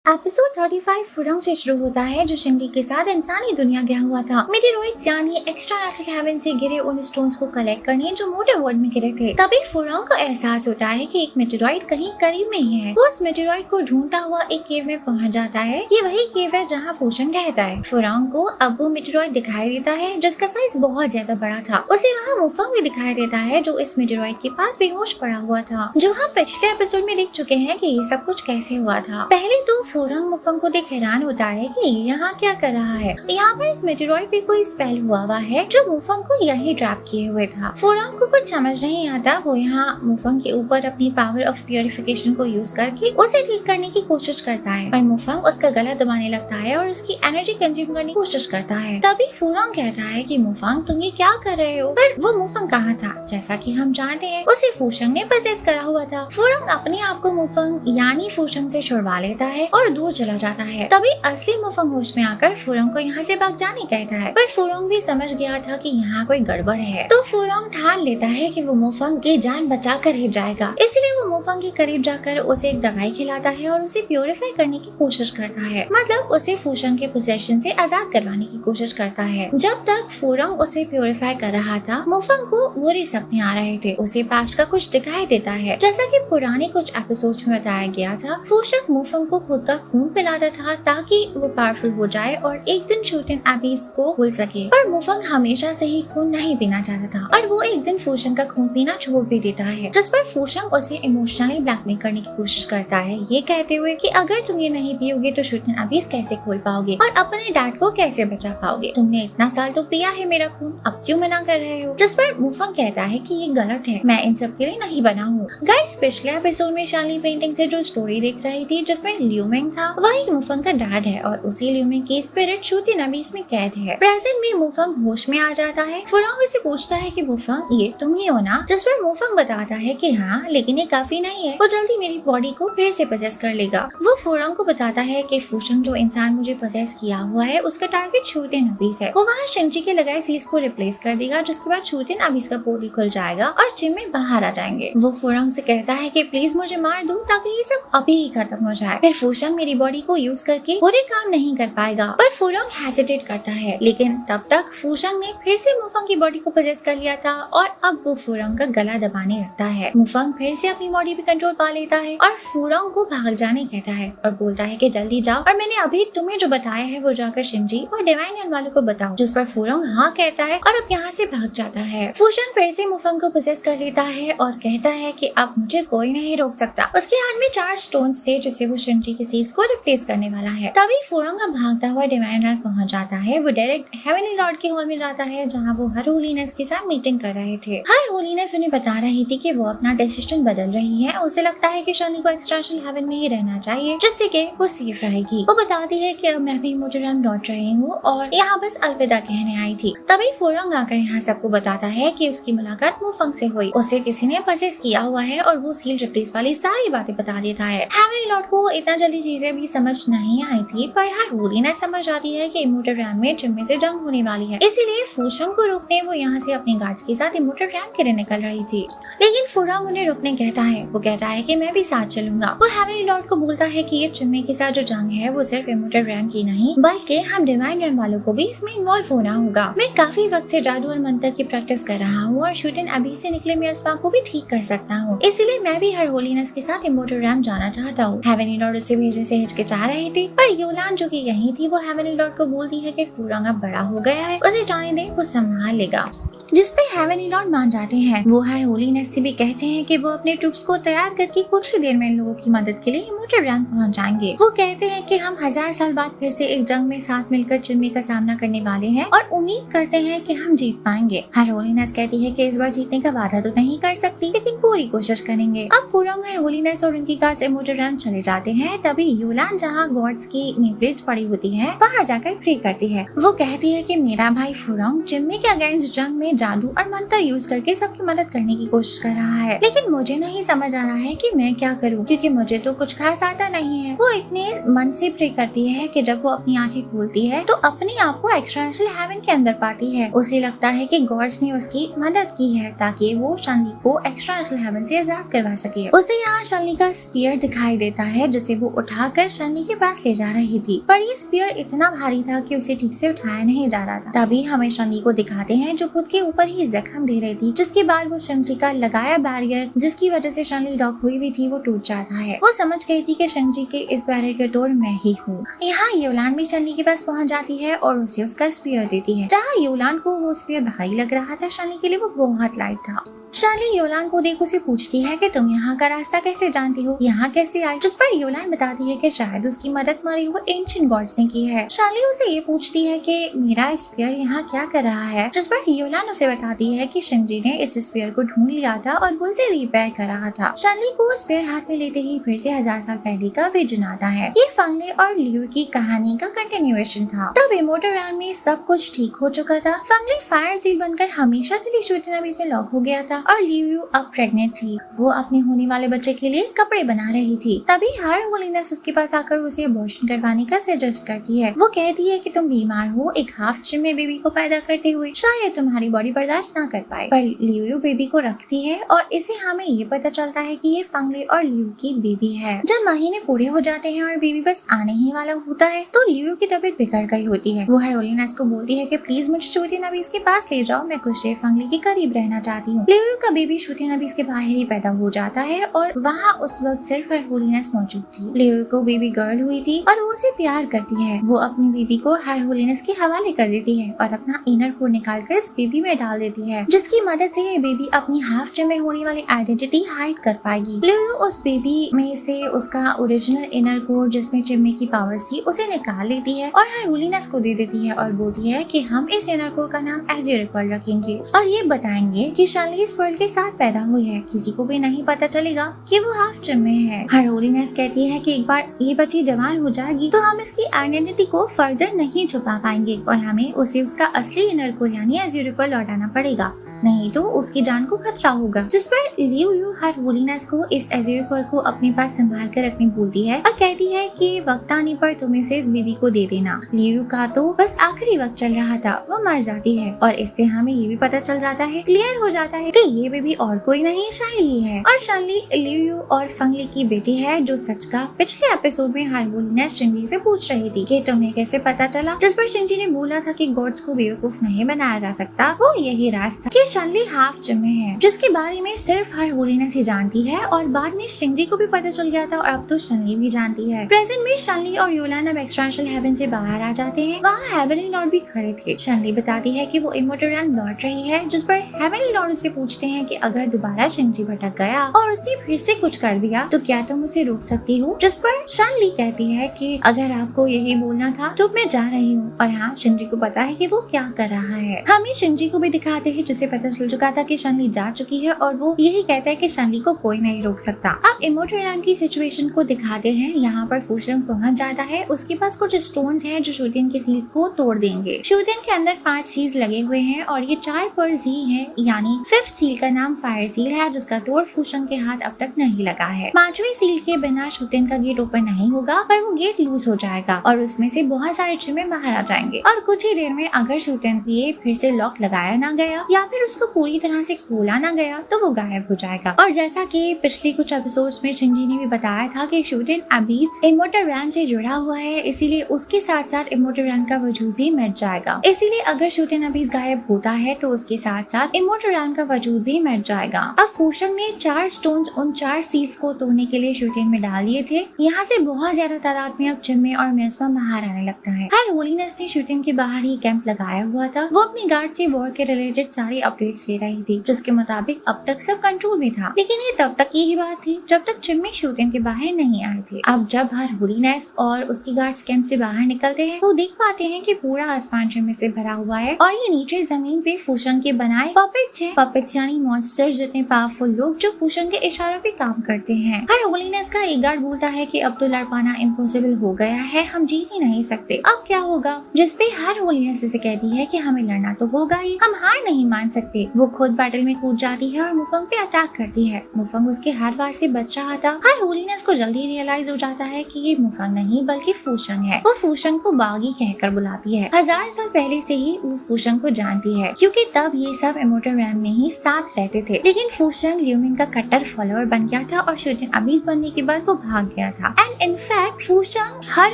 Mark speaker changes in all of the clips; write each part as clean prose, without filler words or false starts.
Speaker 1: Episode 35 फुरंग से शुरू होता है जो शिंडी के साथ इंसानी दुनिया गया हुआ था। मेटेरॉइड्स यानी एक्स्ट्रा नेचुरल हेवन से गिरे उन स्टोन्स को कलेक्ट करने जो मोटे वर्ल्ड में गिरे थे। तभी फुरंग को एहसास होता है कि एक मेटेरॉइड कहीं करीब में ही है। वो उस मेटेरॉइड को ढूंढता हुआ एक केव में पहुंच जाता है। ये वही केव है जहाँ फूशंग रहता है। फुरंग को अब वो मेटेरॉइड दिखाई देता है जिसका साइज बहुत ज्यादा बड़ा था। उसे वहाँ मुफंग भी दिखाई देता है जो इस मेटेरॉइड के पास बेहोश पड़ा हुआ था, जो हम पिछले एपिसोड में देख चुके हैं कि ये सब कुछ कैसे हुआ था। पहले तो फुरंग मुफंग को देख हैरान होता है कि यहाँ क्या कर रहा है। यहाँ पर इस मेटेरॉइड पे कोई स्पेल हुआ है जो मुफंग को यही ट्रैप किए हुए था। फुरंग को कुछ समझ नहीं आता। वो यहाँ मुफंग के ऊपर अपनी पावर ऑफ प्योरिफिकेशन को यूज करके उसे ठीक करने की कोशिश करता है, पर मुफंग उसका गला दबाने लगता है और उसकी एनर्जी कंज्यूम करने की कोशिश करता है। तभी फुरंग कहता है कि मुफंग तुम ये क्या कर रहे हो, पर वो मुफंग कहाँ था। जैसा कि हम जानते हैं उसे फूशंग ने पजेस करा हुआ था। फुरंग अपने आप को मुफंग यानी फूशंग से छुड़वा लेता है और दूर चला जाता है। तभी असली मुफंग होश में आकर फुरंग को यहाँ से भाग जाने कहता है, पर फुरंग भी समझ गया था कि यहाँ कोई गड़बड़ है। तो फुरंग ठान लेता है कि वो मुफंग की जान बचा कर ही जाएगा। इसलिए वो मुफंग के करीब जाकर उसे एक दवाई खिलाता है और उसे प्योरीफाई करने की कोशिश करता है, मतलब उसे फूशंग के पोसेशन से आजाद करवाने की कोशिश करता है। जब तक फुरंग उसे प्योरीफाई कर रहा था, मुफंग को बुरे सपने आ रहे थे। उसे पास्ट का कुछ दिखाई देता है। जैसा कि पुराने कुछ एपिसोड्स में बताया गया था, फूशंग मुफंग को खुद का खून पिलाता था ताकि वो पावरफुल हो जाए और एक दिन शूटिंग एबीज को भूल सके। पर मुफंग हमेशा से ही खून नहीं पीना चाहता था और वो एक दिन फूशंग का खून पीना छोड़ भी देता है, जिस पर फूशंग उसे इमोशनली ब्लैकमेल करने की कोशिश करता है, ये कहते हुए कि अगर तुम ये नहीं पियोगे तो शूटिंग एबीज कैसे खोल पाओगे और अपने डैड को कैसे बचा पाओगे। तुमने इतना साल तो पिया है मेरा खून, अब क्यों मना कर रहे हो। जिस पर मुफंग कहता है कि ये गलत है, मैं इन सब के लिए नहीं बना हूँ। गाइस, पिछले एपिसोड में शालिनी पेंटिंग से जो स्टोरी देख रही थी जिसमें ल्यूमिंग था, वही मुफंग का डैड है और उसी ल्यूमिंग की स्पिरिट शूटिंग एबीज में कैद है। प्रेजेंट में मुफंग होश में आ जाता है। फुरंग उसे पूछता है कि मुफंग ये तुम ही हो ना, जिस पर मुफंग बताता है कि हाँ, लेकिन ये काफी नहीं है, वो जल्दी मेरी बॉडी को फिर से पजेस कर लेगा। वो फुरंग को बताता है कि फूशंग जो इंसान मुझे पजेस किया हुआ है उसका टारगेट शूटिंग एबीज है। वो वहाँ शिंजी के लगाए सील्स को रिप्लेस कर देगा, जिसके बाद शूटिंग एबीज का पोर्टल खुल जाएगा और जिम में बाहर आ जाएंगे। वो फुरंग से कहता है कि प्लीज मुझे मार दो ताकि ये सब अभी ही खत्म हो जाए। फिर फूशंग मेरी बॉडी को यूज करके पूरे काम नहीं कर पाएगा, पर फुरंग हेसिटेट करता है। लेकिन तब तक फूशंग ने फिर से मुफंग की बॉडी को पजेस कर लिया था और अब वो फुरंग का गला दबाने लगता है। मुफंग फिर से अपनी बॉडी पे कंट्रोल पा लेता है और फुरंग को भाग जाने कहता है और बोलता है कि जल्दी जाओ और मैंने अभी तुम्हें जो बताया है वो जाकर शिंजी और डिवाइन लैंड वालों को बताओ। जिस पर फुरंग हाँ कहता है और अब यहाँ से भाग जाता है। फूशंग फिर से मुफंग को पजेस कर लेता है और कहता है कि अब मुझे कोई नहीं रोक सकता। उसके हाथ में 4 स्टोन्स थे जिसे वो शिंजी के सील्स को रिप्लेस करने वाला है। तभी फुरंग भागता हुआ डिवाइन लैंड पहुंच जाता है। वो डायरेक्ट हेवनली लॉर्ड के हॉल में जाता है जहाँ वो हर होलीनेस के साथ मीटिंग कर रहे थे। हर होलीनेस उन्हें बता रही थी कि वो अपना डिसीजन बदल रही है। उसे लगता है कि शालिनी को एक्सटेंशनल हेवन में ही रहना चाहिए जिससे कि वो सेफ रहेगी। वो बताती है कि अब मैं भी मोटरम लौट रही हूँ और यहाँ बस अलविदा कहने आई थी। तभी फुरंग आकर यहाँ सबको बताता है कि उसकी मुलाकात मुफंग से हुई, उसे किसी ने पजेस किया हुआ है और वो सील रिप्लेस वाली सारी बातें बता देता है। हेवनली लॉर्ड को इतना जल्दी चीजें भी समझ नहीं आई थी, पर हर होलीनेस समझ आती है कि इमोटल रैम में जिम्मे से जंग होने वाली है, इसीलिए फूशंग को रोकने वो यहाँ से अपने गार्ड्स के साथ इमोटल रैम के लिए निकल रही थी। लेकिन फुरंग उन्हें रोकने कहता है। वो कहता है कि मैं भी साथ चलूंगा। वो हेवनली लॉर्ड को बोलता है कि ये जिम्मे के साथ जो जंग है वो सिर्फ इमोटल रैम की नहीं बल्कि हम डिवाइन रैम वालों को भी इसमें इन्वॉल्व होना होगा। मैं काफी वक्त से जादू और मंत्र की प्रैक्टिस कर रहा हूँ और शूटिंग एबीज से निकले मियास्मा को भी ठीक कर सकता हूँ, इसलिए मैं भी हर होलीनेस के साथ इमोटल रैम जाना चाहता हूँ। हेवनली लॉर्ड उसे भेजने से हिचकिचा रही थी, पर योलान जो कि यही थी वो हेवनली लॉर्ड को बोलती है कि फुरंग अब बड़ा हो गया है, उसे जाने दे, वो संभाल लेगा। जिस पे हेवनली लॉर्ड मान जाते हैं। वो हर होलीनेस से भी कहते हैं कि वो अपने ट्रूप्स को तैयार करके कुछ ही देर में इन लोगों की मदद के लिए इमोटल रैम पहुंच जाएंगे। वो कहते हैं कि हम 1000 साल बाद फिर से एक जंग में साथ मिलकर जिम्मे का सामना करने वाले हैं और उम्मीद करते हैं कि हम जीत पाएंगे। हर होलीनेस कहती है कि इस बार जीतने का वादा तो नहीं कर सकती, लेकिन पूरी कोशिश करेंगे। अब फुरंग हर होलीनेस और उनकी गार्ड्स इमोटल रैम चले जाते हैं। तभी योलान जहाँ गॉड्स की नेम प्लेट्स पड़ी होती है वहाँ जाकर प्रे करती है। वो कहती है कि मेरा भाई फुरंग जिम्मे के अगेंस्ट जंग में जादू और मंत्र यूज करके सबकी मदद करने की कोशिश कर रहा है, लेकिन मुझे नहीं समझ आ रहा है कि मैं क्या करूं, क्योंकि मुझे तो कुछ खास आता नहीं है। वो इतने मन से प्रे करती है कि जब वो अपनी आंखें खोलती है तो अपने आप को एक्सटेंशनल हेवन के अंदर पाती है। उसे लगता है कि गॉड्स ने उसकी मदद की है ताकि वो शालिनी को एक्सटेंशनल हेवन से आजाद करवा सके। उसे यहाँ शालिनी का स्पीयर दिखाई देता है जिसे वो उठा उठाकर शनली के पास ले जा रही थी, पर ये स्पीयर इतना भारी था कि उसे ठीक से उठाया नहीं जा रहा था। तभी हमें शनली को दिखाते हैं जो खुद के ऊपर ही जख्म दे रही थी, जिसके बाद वो शनली का लगाया बैरियर जिसकी वजह से शनली लॉक हुई भी थी वो टूट जाता है। वो समझ गई थी कि शनली के इस बैरियर के तोड़ मैं ही हूँ। यहाँ योलान भी शनली के पास पहुँच जाती है और उसे उसका स्पीयर देती है। जहाँ योलान को वो स्पीयर भारी लग रहा था, शनली के लिए वो बहुत लाइट था। शनली योलान को देख उसे पूछती है कि तुम यहाँ का रास्ता कैसे जानती हो, यहाँ कैसे आई, जिस पर योलान बताती है कि शायद उसकी मदद मारी वो एंशिएंट गॉड्स ने की है। शनली उसे ये पूछती है कि मेरा स्पीयर यहाँ क्या कर रहा है, जिस पर योलान उसे बताती है कि शनली ने इस स्पीयर को ढूंढ लिया था और वो इसे रिपेयर कर रहा था। शनली को स्पीयर हाथ में लेते ही फिर से 1000 साल पहले का विजन आता है। ये फंगले और लियू की कहानी का कंटिन्यूएशन था। तब इमोर्टल रैम में सब कुछ ठीक हो चुका था। फंगले फायर सील बनकर हमेशा के लिए श्वेतना बीच में लॉक हो गया था और लियू अब प्रेग्नेंट थी। वो अपने होने वाले बच्चे के लिए कपड़े बना रही थी। तभी हर होलीनेस उसके पास आकर उसे अबॉर्शन करवाने का सजेस्ट करती है। वो कहती है कि तुम बीमार हो, एक हाफ जिम्मे बेबी को पैदा करते हुए शायद तुम्हारी बॉडी बर्दाश्त ना कर पाए, पर लियू बेबी को रखती है और इसे हमें ये पता चलता है कि ये फंगले और लियू की बेबी है। जब महीने पूरे हो जाते हैं और बेबी बस आने ही वाला होता है तो लियू की तबीयत बिगड़ गई होती है। वो हर होलीनेस को बोलती है कि प्लीज मुझे श्वेतना बीच के पास ले जाओ, मैं कुछ देर फंगले के करीब रहना चाहती हूँ। लियू का बेबी श्वेतना बीच के बाहर ही पैदा हो जाता है और वहाँ उस वक्त सिर्फ हर होलीनेस मौजूद थी। लियू को बेबी गर्ल हुई थी और वो उसे प्यार करती है। वो अपनी बेबी को हर होलीनेस के हवाले कर देती है और अपना इनर कोर निकाल कर इस बेबी में डाल देती है, जिसकी मदद से ये बेबी अपनी हाफ जिम में होने वाली आइडेंटिटी हाइड कर पाएगी। लियू उस बेबी में से उसका ओरिजिनल इनर कोर जिसमें जिम्मे की पावर्स थी उसे निकाल लेती है और हर होलीनेस को दे देती है और बोलती है कि हम इस इनर कोर का नाम एज़्योर पर्ल रखेंगे और ये बताएंगे कि शनली इस पर्ल के साथ पैदा हुई है, किसी को भी नहीं पता चलेगा कि वो हाफ जिम्मे है। हर होलीनेस कहती है कि एक बार ये बच्ची जवान हो जाएगी तो हम इसकी आइडेंटिटी को फर्दर नहीं छुपा पाएंगे और हमें उसे उसका असली इनर कोर यानी एज़्योर पर्ल लौटाना पड़ेगा, नहीं तो उसकी जान को खतरा होगा। जिस पर लियू हर होलीनेस को इस एज़्योर पर्ल को अपने पास संभाल कर रखने बोलती है और कहती है कि वक्त आने पर तुम इसे इस बेबी को दे देना। लियू का तो बस आखिरी वक्त चल रहा था, वो मर जाती है और इससे हमें ये भी पता चल जाता है, क्लियर हो जाता है कि ये बेबी और कोई नहीं शनली ही है और शनली लियू और फंगले की बेटी है, जो सच का पिछले एपिसोड में हर होलीनेस शिंजी से पूछ रही थी कि तुम्हें कैसे पता चला, जिस पर शिंजी ने बोला था कि गॉड्स को बेवकूफ नहीं बनाया जा सकता। वो यही राज था कि शनली हाफ जिम्मे है, जिसके बारे में सिर्फ हर होलीनेस ही जानती है और बाद में शिंजी को भी पता चल गया था और अब तो शनली भी जानती है। प्रेजेंट में शनली और योलान अब एक्सट्राशनल हेवन से बाहर आ जाते हैं। वहाँ हेवनली लॉर्ड भी खड़े थे। शनली बताती है कि वो इमोर्टल रैम लौट रही है, जिस पर हेवनली लॉर्ड उससे पूछते हैं कि अगर दोबारा शिंजी भटक गया और उसने फिर से कुछ कर दिया तो क्या तुम उसे रोक सकती हो, जिस पर शनली कहती है कि अगर आपको यही बोलना था तो मैं जा रही हूँ। और हाँ, शिंजी को पता है कि वो क्या कर रहा है। हमें शिंजी को भी दिखाते हैं जिसे पता चल चुका था कि शनली जा चुकी है और वो यही कहता है कि शनली को कोई नहीं रोक सकता। अब इमोर्टल रैम की सिचुएशन को दिखाते हैं। यहाँ पर फूशंग पहुंच जाता है, उसके पास कुछ स्टोन्स हैं जो शूटिंग के सील को तोड़ देंगे। शूटिंग के अंदर 5 सील्स लगे हुए हैं और ये 4 पर्ल्स ही हैं, यानी 5th सील का नाम फायर सील है, जिसका तोड़ फूशंग के हाथ अब तक नहीं लगा है। 5वीं सील के बिना शूटिंग का गेट ओपन नहीं होगा, पर वो गेट लूज हो जाएगा और उसमें से बहुत सारे चिम्मे बाहर आ जाएंगे और कुछ ही देर में अगर शूटिंग पे फिर से लॉक लगाया ना गया या फिर उसको पूरी तरह से खोला ना गया तो वो गायब हो जाएगा। और जैसा कि पिछले कुछ एपिसोड्स में शिंजी ने भी बताया था कि शूटिंग अबीस इमोर्टल रैम से जुड़ा हुआ है, इसीलिए उसके साथ साथ इमोर्टल रैम का वजूद भी मिट जाएगा। इसीलिए अगर शूटिंग अबीस गायब होता है तो उसके साथ साथ इमोर्टल रैम का वजूद भी मिट जाएगा। अब फूशंग ने 4 स्टोन्स उन 4 सील्स को तोड़ने के लिए शूटिंग में डाल दिए थे। यहाँ से बहुत ज्यादा तादाद में अब चिम्मे और मेस्मा बाहर आने लगता है। हर होलीनेस ने शूटिंग के बाहर ही कैंप लगाया हुआ था। वो अपनी गार्ड से वॉर के रिलेटेड सारी अपडेट्स ले रही थी, जिसके मुताबिक अब तक सब कंट्रोल में था। लेकिन ये तब तक की ही बात थी जब तक चिम्मे शूटिंग के बाहर नहीं आए थे। अब जब हर होलीनेस और उसकी गार्ड्स कैंप से बाहर निकलते हैं तो देख पाते हैं कि पूरा आसमान चिम्मे से भरा हुआ है और ये नीचे जमीन पे फूशंग के बनाए पपेट्स हैं। पपेट्स यानी मॉन्स्टर्स जितने पावरफुल लोग जो फूशंग के इशारों पे काम करते हैं। हर होलीनेस का एक गार्ड बोलता है कि अब तो लड़ पाना इम्पॉसिबल हो गया है, हम जीत ही नहीं सकते, अब क्या होगा। जिसपे हर होलीनेस इसे कहती है कि हमें लड़ना तो होगा ही, हम हार नहीं मान सकते। वो खुद बैटल में कूद जाती है और मुफंग पे अटैक करती है। मुफंग उसके हर वार से बच रहा था। हर होलीनेस को जल्दी रियलाइज हो जाता है कि ये मुफंग नहीं बल्कि फूशंग है। वो फूशंग को बागी कहकर बुलाती है। 1000 साल पहले से ही वो फूशंग को जानती है, क्योंकि तब ये सब इमोर्टल रैम में ही साथ रहते थे, लेकिन फूशंग ल्यूमिंग का कट्टर फॉलोअर बन गया था और शूटिंग अबीज बनने के बाद वो भाग गया था। एंड इनफैक्ट फूशंग हर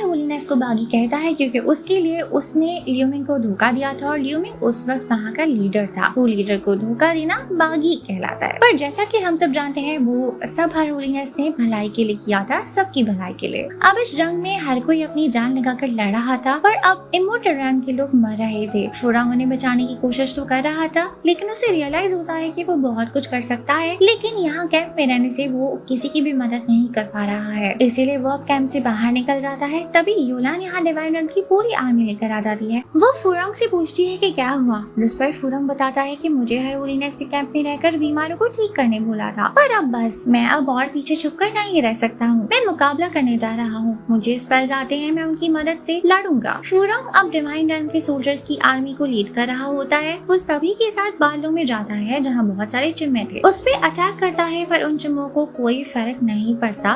Speaker 1: होलीनेस को बागी कहता है क्योंकि उसके लिए उसने ल्यूमिंग को धोखा दिया था और ल्यूमिंग उस वक्त वहाँ का लीडर था। वो लीडर को धोखा देना बागी कहलाता है। पर जैसा कि हम सब जानते हैं वो सब हर होलीनेस ने भलाई के लिए किया था, सबकी भलाई के लिए। अब इस जंग में हर कोई अपनी जान लगाकर लड़ रहा था, पर अब इमोर्टल रैम के लोग मर रहे थे। फुरंग उन्हें बचाने की कोशिश तो कर रहा था, लेकिन उसे रियलाइज होता है कि वो बहुत कुछ कर सकता है, लेकिन यहाँ कैंप में रहने से वो किसी की भी मदद नहीं कर पा रहा है। इसीलिए वो अब कैंप से बाहर निकल जाता है। तभी योलान यहाँ डिवाइन रन की पूरी आर्मी लेकर आ जाती है। वो फुरंग से पूछती है कि क्या हुआ, जिस पर फुरंग बताता है कि मुझे हर होलीनेस के कैंप में रहकर बीमारों को ठीक करने बोला था, पर अब बस मैं अब और पीछे छुपकर नहीं रह सकता हूँ। मैं मुकाबला करने जा रहा हूँ, मुझे स्पेल्स आते हैं, मैं उनकी मदद से लड़ूंगा। फुरंग अब डिवाइन रन के सोल्जर्स की आर्मी को लीड कर रहा होता है। वो सभी के साथ बालों में जाता है जहाँ बहुत सारे चिम्मे थे, उस पे अटैक करता है, पर उन चिम्मों को कोई फर्क नहीं पड़ता।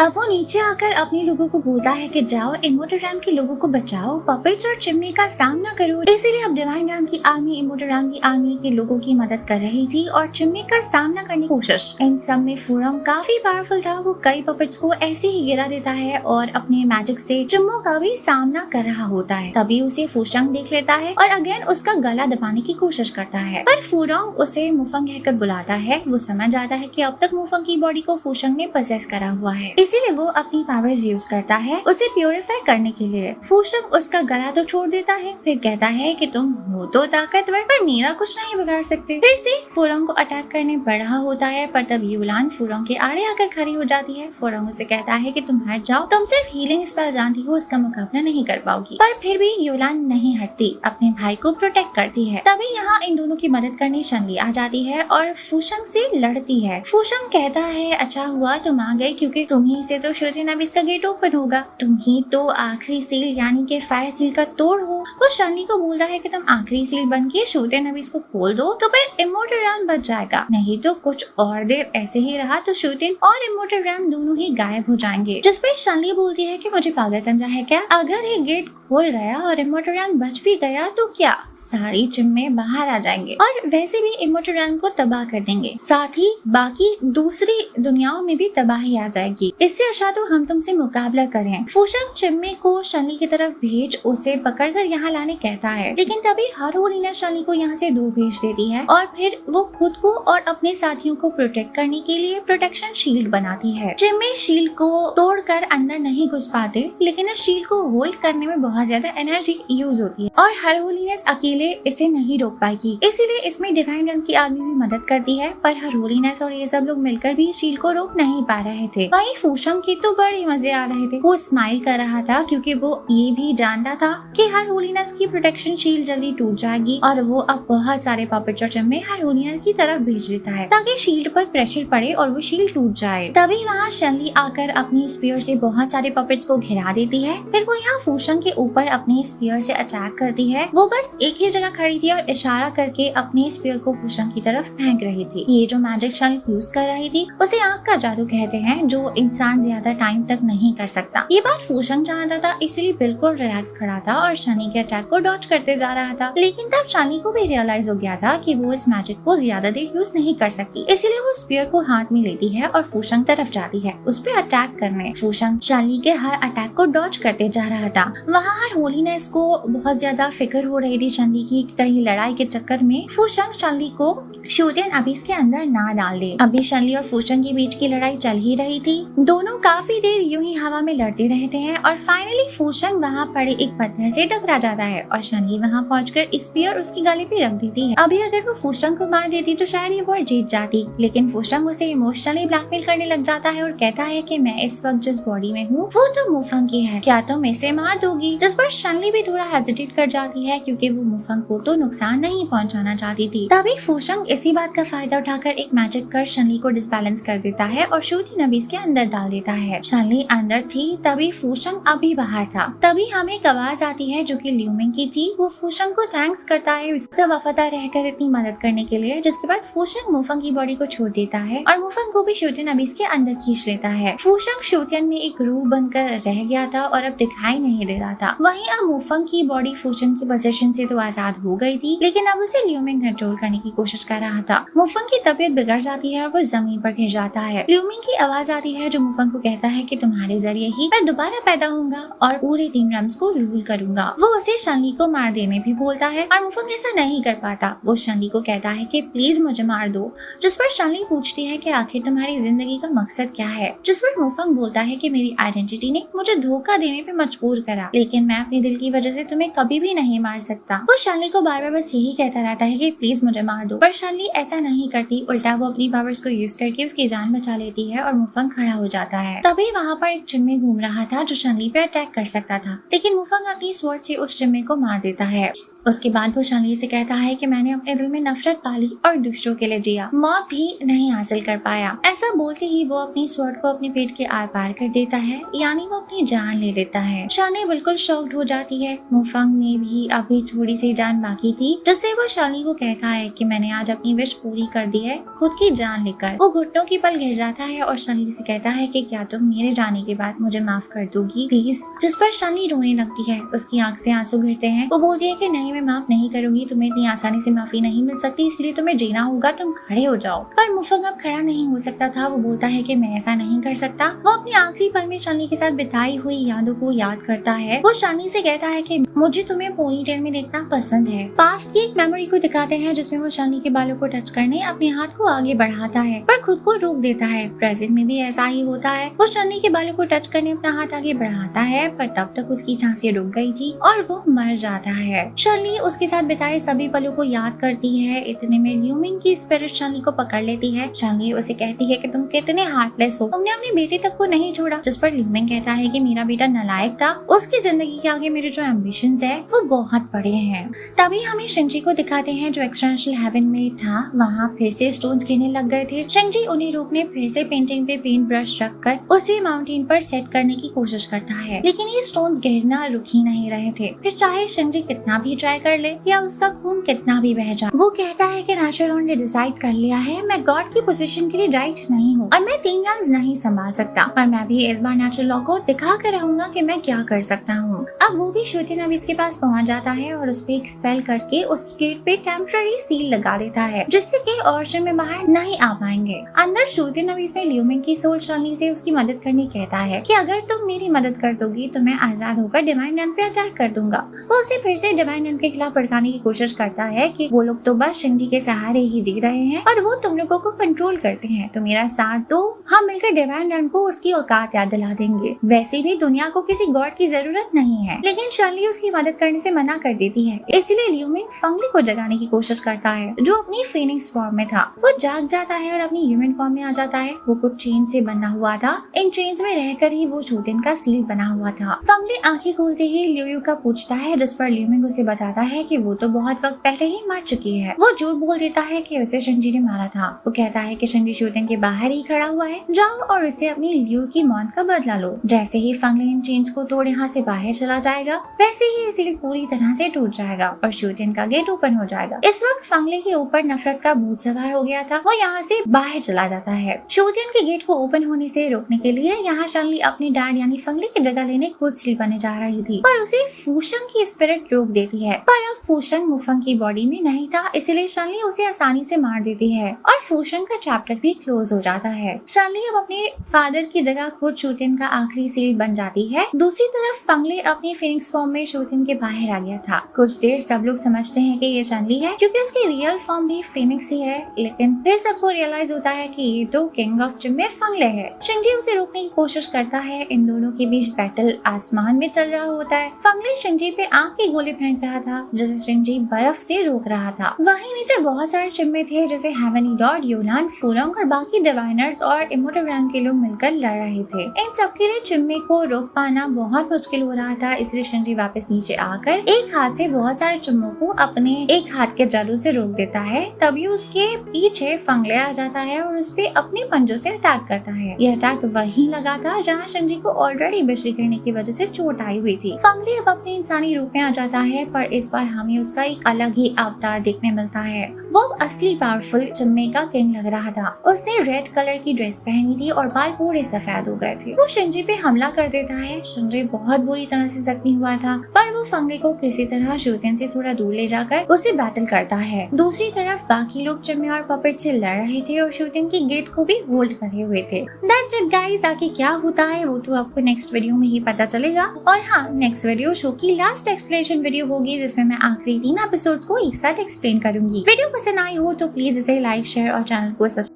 Speaker 1: अब वो नीचे आकर अपने लोगों को बोलता है कि जाओ इमोर्टल रैम के लोगों को बचाओ, पपेट्स और चिम्मे का सामना करो। इसीलिए अब डिवाइन रैम की आर्मी इमोर्टल रैम की आर्मी के लोगों की मदद कर रही थी और चिम्मे का सामना करने की कोशिश। इन सब में फुरंग काफी पावरफुल था। वो कई पपेट्स को ऐसे ही गिरा देता है और अपने मैजिक से चिम्मों का भी सामना कर रहा होता है। तभी उसे फुशंग देख लेता है और अगेन उसका गला दबाने की कोशिश करता है, पर फुरंग उसे मुफंग कहकर बुलाता है। वो समझ जाता है कि अब तक मुफंग की बॉडी को फुशंग ने पसेस करा हुआ है, इसीलिए वो अपनी पावर्स यूज करता है उसे प्योरीफाई करने के लिए। फुशंग उसका गला तो छोड़ देता है, फिर कहता है कि तुम हो तो ताकतवर, पर मेरा कुछ नहीं बिगाड़ सकते। फिर से फुरंग को अटैक करने बढ़ रहा होता है, पर तब योलान फुरंग के आड़े आकर खड़ी हो जाती है। फुरंग उसे कहता है कि तुम हट जाओ, तुम सिर्फ हीलिंग स्पेल जानती हो, इसका मुकाबला नहीं कर पाओगी। पर फिर भी योलान नहीं हटती, अपने भाई को प्रोटेक्ट करती है। तभी यहाँ इन दोनों की मदद करने शनली आ जाती है और फुशंग से लड़ती है। फुशंग कहता है अच्छा हुआ तुम आ गए, क्योंकि तुम ही से तो शूटिंग अबीज का गेट ओपन होगा, तुम ही तो आखिरी सील यानी कि फायर सील का तोड़ हो। वो शनली को बोलता है कि तुम आखिरी सील बन के शूटिंग अबीज को खोल दो तो फिर इमोर्टल रैम बच जाएगा, नहीं तो कुछ और देर ऐसे ही रहा तो शूटिंग और इमोर्टल रैम दोनों ही गायब हो जाएंगे। जिस पे शनली बोलती है कि मुझे पागल समझा है क्या, अगर ये गेट खोल गया और इमोर्टल रैम बच भी गया तो क्या, सारी चिम्मे बाहर आ जाएंगे और वैसे भी इमोर्टल रैम को तबाह कर देंगे, साथ ही बाकी दूसरी दुनियाओं में भी तबाही आ जाएगी। इससे अच्छा तो हम तुमसे मुकाबला करें। फुशंग चिम्मे को शनली की तरफ भेज उसे पकड़कर यहाँ लाने कहता है, लेकिन तभी हर होलीनेस शनली को यहाँ से दूर भेज देती है और फिर वो खुद को और अपने साथियों को प्रोटेक्ट करने के लिए प्रोटेक्शन शील्ड बनाती है। चिम्मे शील्ड को तोड़कर अंदर नहीं घुस पाते, लेकिन इस शील्ड को होल्ड करने में बहुत ज्यादा एनर्जी यूज होती है और हर होलीनेस अकेले इसे नहीं रोक पाएगी, इसीलिए इसमें डिवाइन रन की आर्मी भी मदद करती है। पर हर होलीनेस और ये सब लोग मिलकर भी शील्ड को रोक नहीं पा रहे थे। वहीं फुशंग के तो बड़े मजे आ रहे थे। वो स्माइल कर रहा था क्योंकि वो ये भी जानता था कि हर होलीनेस की प्रोटेक्शन शील्ड जल्दी टूट जाएगी और वो अब बहुत सारे पपेट्स और चिम्मे हर होलीनेस की तरफ भेज देता है ताकि शील्ड पर प्रेशर पड़े और वो शील्ड टूट जाए। तभी वहाँ शनली आकर अपनी स्पीयर से बहुत सारे पपेट्स को घिरा देती है। फिर वो यहाँ फुशंग के ऊपर अपनी स्पीयर से अटैक करती है। वो बस एक ही जगह खड़ी थी और इशारा करके अपने स्पीयर को फुशंग की तरफ फेंक रही थी। ये जो मैजिक शनली यूज कर रही थी उसे आँख का जादू कहते हैं, जो इंसान ज्यादा टाइम तक नहीं कर सकता। ये बात फुशंग जानता था, इसलिए बिल्कुल रिलैक्स खड़ा था और शनी के अटैक को डॉज करते जा रहा था। लेकिन तब शनी को भी रियलाइज हो गया था कि वो इस मैजिक को ज्यादा देर यूज नहीं कर सकती, इसलिए वो स्पीयर को हाथ में लेती है और फुशंग तरफ जाती है उस पे अटैक करने। फुशंग शनी के हर अटैक को डॉज करते जा रहा था। वहाँ हर होलीनेस को बहुत ज्यादा फिक्र हो रही थी शनी की, कहीं लड़ाई के चक्कर में फुशंग शनी को शूटिंग अबीज के अंदर ना डाल दे। अभी शनली और फुशंग के बीच की लड़ाई चल ही रही थी। दोनों काफी देर यूं ही हवा में लड़ते रहते हैं और फाइनली फुशंग वहाँ पड़े एक पत्थर से टकरा जाता है और शनली वहाँ पहुंचकर स्पीयर उसके गले पे रख देती है। अभी अगर वो फुशंग को मार देती तो शायद ये वॉर जीत जाती, लेकिन फुशंग उसे इमोशनली ब्लैकमेल करने लग जाता है और कहता है कि मैं इस वक्त जिस बॉडी में हूँ वो तो मुफंग की है, क्या तुम इसे मार दोगी। जिस पर शनली भी थोड़ा हेजिटेट कर जाती है क्योंकि वो मुफंग को तो नुकसान नहीं पहुँचाना चाहती थी। तभी फुशंग इसी बात का फायदा उठाकर एक मैजिक कर शनली को डिसबैलेंस कर देता है और शूटिंग अबीज के अंदर डाल देता है। शनली अंदर थी, तभी फुशंग अभी बाहर था। तभी हमें एक आवाज आती है जो कि ल्यूमिंग की थी। वो फुशंग को थैंक्स करता है उसका वफादार रहकर इतनी मदद करने के लिए, जिसके बाद फुशंग मुफंग की बॉडी को छोड़ देता है और मुफंग को भी शूटिंग अबीज के अंदर खींच लेता है। फुशंग शूटिंग में एक रूह बनकर रह गया था और अब दिखाई नहीं दे रहा था। वहीं अब मुफंग की बॉडी फुशंग की पोजीशन से तो आजाद हो गई थी, लेकिन अब उसे ल्यूमिंग कंट्रोल करने की कोशिश कोशिश कर रहा था। मुफंग की तबीयत बिगड़ जाती है और वो जमीन पर गिर जाता है। ल्यूमिंग की आवाज आती है जो मुफंग को कहता है कि तुम्हारे जरिए ही मैं दोबारा पैदा होऊंगा और पूरे 3 रम्स को रूल करूंगा। वो उसे शनली को मार देने भी बोलता है और मुफंग ऐसा नहीं कर पाता। वो शनली को कहता है कि प्लीज मुझे मार दो, जिस पर शनली पूछती है कि आखिर तुम्हारी जिंदगी का मकसद क्या है, जिस पर मुफंग बोलता है कि मेरी आइडेंटिटी ने मुझे धोखा देने पे मजबूर करा, लेकिन मैं अपने दिल की वजह से तुम्हें कभी भी नहीं मार सकता। वो शनली को बार बार बस यही कहता रहता है कि प्लीज मुझे मार दो, पर शनली ऐसा नहीं करती। उल्टा वो अपनी पावर्स को यूज करके उसकी जान बचा लेती है और मुफंग खड़ा हो जाता है। तभी वहाँ पर एक चिम्मे घूम रहा था जो शनली पे अटैक कर सकता था, लेकिन मुफंग अपनी स्वॉर्ड से उस चिम्मे को मार देता है। उसके बाद वो शनली से कहता है कि मैंने अपने दिल में नफरत पाली और दूसरों के लिए जिया, मौत भी नहीं हासिल कर पाया। ऐसा बोलते ही वो अपनी स्वॉर्ड को अपने पेट के आर पार कर देता है, यानी वो अपनी जान ले लेता है। शनली बिल्कुल शॉक्ड हो जाती है। मुफंग में भी अभी थोड़ी सी जान बाकी थी, जिससे वो शनली को कहता है कि मैंने आज अपनी विश पूरी कर दी है, खुद की जान लेकर। वो घुटनों की पल गिर जाता है और शनली से कहता है कि क्या तुम मेरे जाने के बाद मुझे माफ कर दोगी प्लीज, जिस पर शनली रोने लगती है। उसकी आंख से आंसू गिरते हैं। वो बोलती है कि नहीं, मैं माफ नहीं करूंगी, तुम्हें इतनी आसानी से माफी नहीं मिल सकती, इसलिए तुम्हें जीना होगा, तुम खड़े हो जाओ। पर मुफंग अब खड़ा नहीं हो सकता था। वो बोलता है कि मैं ऐसा नहीं कर सकता। वो अपनी आखिरी पल में शनली के साथ बिताई हुई यादों को याद करता है। वो शनली से कहता है कि मुझे तुम्हें पोनीटेल में देखना पसंद है। पास्ट की एक मेमोरी को दिखाते हैं जिसमें वो शनली के बालों को टच करने अपने हाथ को आगे बढ़ाता है, पर खुद को रोक देता है। प्रेजेंट में भी ऐसा ही होता है। वो शनली के बालों को टच करने अपना हाथ आगे बढ़ाता है, पर तब तक उसकी सांसें रुक गई थी और वो मर जाता है। शनली उसके साथ बिताए सभी पलों को याद करती है। इतने में ल्यूमिंग की स्पिरिट शनली को पकड़ लेती है। शनली उसे कहती है कि तुम कितने हार्टलेस हो, तुमने अपनी बेटी तक को नहीं छोड़ा, जिस पर ल्यूमिंग कहता है कि मेरा बेटा नालायक था, उसकी जिंदगी के आगे मेरे जो एम्बिशंस है वो बहुत बड़े हैं। तभी हमें शिंजी को दिखाते हैं जो एक्सटेंशनल हेवन में था। वहाँ फिर से स्टोन्स गिरने लग गए थे। शिंजी उन्हें रोकने फिर से पेंटिंग पे पेंट ब्रश रखकर उसे माउंटेन पर सेट करने की कोशिश करता है, लेकिन ये स्टोन्स गिरना रुक ही नहीं रहे थे। फिर चाहे शिंजी कितना भी ट्राई कर ले या उसका खून कितना भी बह जाए, वो कहता है कि नेचुरल लॉ ने डिसाइड कर लिया है, मैं गॉड की पोजीशन के लिए राइट नहीं हूँ और मैं 3 रन्स नहीं संभाल सकता, पर मैं भी इस बार नेचुरल लॉ को दिखा कर रहूंगा कि मैं क्या कर सकता हूँ। अब वो भी श्रुति नवीस के पास पहुँच जाता है और उस पे एक स्पेल करके उसकी गेट पे टेम्पररी सील लगा देता है, जिससे कि ऑर्चन में बाहर नहीं आ पाएंगे। अंदर श्रुति नवीस में ल्यूमिंग की सोल शनली से उसकी मदद करने कहता है कि अगर तुम मेरी मदद कर दोगी तो मैं आजाद होकर डिवाइन रन पे अटैक कर दूंगा। वो उसे फिर से डिवाइन रन के खिलाफ भड़काने की कोशिश करता है कि वो लोग तो बस शिंजी के सहारे ही जी रहे हैं और वो तुम लोगों को कंट्रोल करते हैं, तो मेरा साथ दो, हम मिलकर डिवाइन रन को उसकी औकात याद दिला देंगे। वैसे भी दुनिया को किसी गॉड की जरूरत नहीं है। लेकिन शनली उसकी मदद करने से मना कर देती है, इसलिए ल्यूमिंग फंगली को जगाने की कोशिश करता है जो अपनी फीनिक्स फॉर्म में था। वो जाग जाता है और अपनी ह्यूमन फॉर्म में आ जाता है। वो कुछ चेन से बना हुआ था। इन चेन्स में रहकर ही वो छोटेन का सील बना हुआ था। फंगली आंखें खोलते ही ल्यूयू का पूछता है, जिस पर ल्यूमिंग उसे बताता है कि वो तो बहुत वक्त पहले ही मर चुकी है। वो झूठ बोल देता है कि उसे शिंजी ने मारा था। वो कहता है कि शिंजी शूटिंग के बाहर ही खड़ा हुआ है, जाओ और उसे अपनी ल्यू की मौत का बदला लो। जैसे ही फंगली इन चेन्स को तोड़ यहाँ से बाहर चला जाएगा, वैसे ही ये सील पूरी तरह से टूट जाएगा और शूटिंग का गेट ओपन हो जाएगा। इस वक्त फंगली के ऊपर नफरत का भूत सवार हो गया था। वो यहाँ से बाहर चला जाता है। शूटिंग के गेट को ओपन होने से रोकने के लिए यहाँ शनली अपनी डैड यानी फंगली की जगह लेने खुद सील बनने जा रही थी, पर उसे फूशंग की स्पिरिट रोक देती है। पर अब फूशंग मुफंग की बॉडी में नहीं था, इसलिए शनली उसे आसानी से मार देती है और फूशंग का चैप्टर भी क्लोज हो जाता है। शनली अब अपने फादर की जगह खुद शूटिंग का आखिरी सील बन जाती है। दूसरी तरफ फंगली अपनी फिनिक्स फॉर्म में शूटिंग के बाहर आ गया था। कुछ देर सब लोग समझते हैं कि ये शनली है क्योंकि उसकी रियल फॉर्म भी फिनिक्स ही है, लेकिन फिर सबको रियलाइज होता है कि ये तो किंग ऑफ जिम्मे फंगले है। शिंजी उसे रोकने की कोशिश करता है। इन दोनों के बीच बैटल आसमान में चल रहा होता है। फंगली शिंजी पे आग के गोले फेंक रहा था, जिसे शिंजी बर्फ से रोक रहा था। वहीं नीचे बहुत सारे चिम्मे थे जैसे हेवनी डॉट, योलान, फुरंग और बाकी डिवाइनर्स और इमोटोग्राम के लोग मिलकर लड़ रहे थे। इन सबके लिए चिम्मे को रोक पाना बहुत मुश्किल हो रहा था, इसलिए शिंजी वापस नीचे आकर एक हाथ से बहुत सारे चिम्मों को अपने एक हाथ के जादू से रोक देता है। तभी उसके पीछे फंगले आ जाता है और उस पे अपने पंजों से अटैक करता है। यह अटैक वहीं लगा था जहाँ शिंजी को ऑलरेडी बिजली गिरने की वजह से चोट आई हुई थी। फंगले अब अपने इंसानी रूप में आ जाता है, पर इस बार हमें उसका एक अलग ही अवतार देखने मिलता है। वो असली पावरफुल चिम्मे का किंग लग रहा था। उसने रेड कलर की ड्रेस पहनी थी और बाल पूरे सफेद हो गए थे। वो शिंजी पे हमला कर देता है। शिंजी बहुत बुरी तरह से जख्मी हुआ था, पर वो फंगले को किसी तरह शूटिंग से थोड़ा दूर ले जाकर उसे बैटल करता है। दूसरी तरफ बाकी लोग चम्मे और पपेट से लड़ रहे थे और शूटिंग की गेट को भी होल्ड करे हुए थे। दैट्स इट गाइस, आगे क्या होता है वो तो आपको नेक्स्ट वीडियो में ही पता चलेगा। और हाँ, नेक्स्ट वीडियो शो की लास्ट एक्सप्लेनेशन वीडियो होगी जिसमें मैं आखिरी 3 एपिसोड्स को एक साथ एक्सप्लेन करूंगी। वीडियो पसंद आई हो तो प्लीज इसे लाइक, शेयर और चैनल को सब्सक्राइब